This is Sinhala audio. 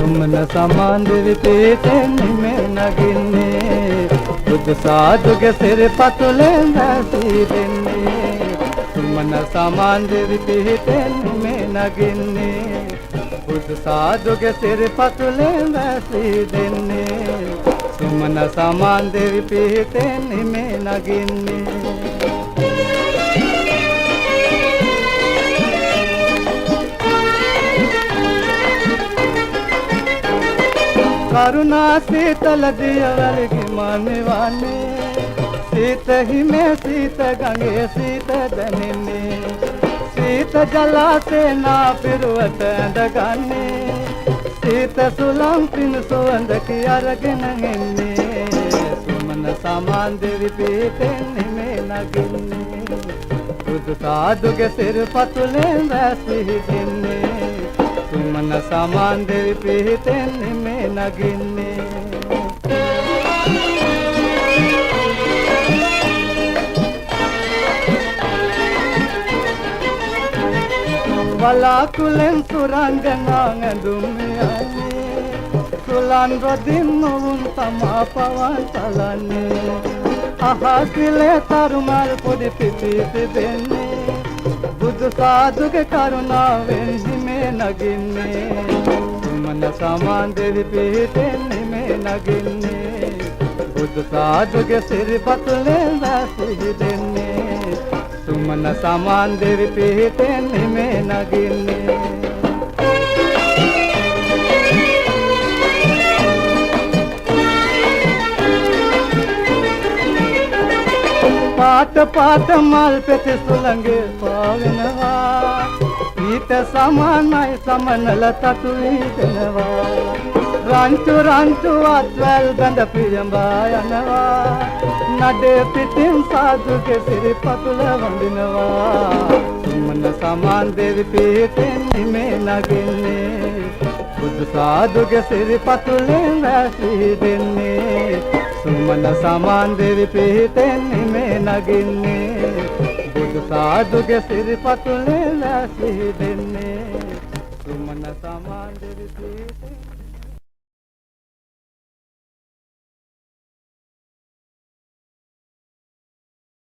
සුමන සමාන් දෙවි පිහිටෙන් හිමේ නගින්නේ බුදු සාදුගේ සිරිපතුලෙන් වැසී දෙන්නේ සුමන සමාන් දෙවි පිහිටෙන් හිමේ නගින්නේ බුදු සාදුගේ සිරිපතුලෙන් වැසී දෙන්නේ සුමන සමාන් දෙවි පිහිටෙන් හිමේ නගින්නේ කරුණා සීතල දියවැලි මානෙවන්නේ සීත හිමේ සීත ගඟේ සීත දැනෙන්නේ සීත ජලාශේ නා පිරුවට ඇඳගන්නේ සීත සුළං පින් සුවඳ කි අරගෙන එන්නේ සුමන සමාන් දෙවි පිහිටෙන් හිමේ නගින්නේ බුදු සාදුගේ සිරිපතුලෙන් වැසී දෙන්නේ සුමන සමාන් දෙවි පිහිටෙන් හිමේ නගින්නේ වලාකුලෙන් සුරංගනා ඇඳුම් යන්නේ සුලන් රොදින් නොවුන් තමා පවන් තලන්නේ අහසිලේ තරුමල් පොඩි පිපි පිපෙන්නේ බුදු සාදුගේ කරුණාවෙන් හිමේ නගින්නේ සුමන සමාන් දෙවි පිහිටෙන් හිමේ නගින්නේ බුදු සාදුගේ සිරිපතුලෙන් වැසී දෙන්නේ සුමන සමාන් දෙවි පිහිටෙන් හිමේ නගින්නේ පාට පාට මල් පෙති සුළඟේ පාවෙනවා ඊට සමානයි සමනල තතු වීදෙනවා රංචු රංචු අත්වැල් බඳ පියඹා යනවා නඩේ පිටින් සාදුගේ සිරිපතුල වඳිනවා සුමන සමාන් දෙවි පිහිටෙන් හිමේ නගින්නේ බුදු සාදුගේ සිරිපතුලෙන් වැසී දෙන්නේ සුමන සමාන් දෙවි පිහිටෙන් හිමේ නගින්නේ බුදු සාදුගේ සිරිපතුලෙන් වැසී දෙන්නේ සුමන සමාන් දෙවි පිහිටෙන්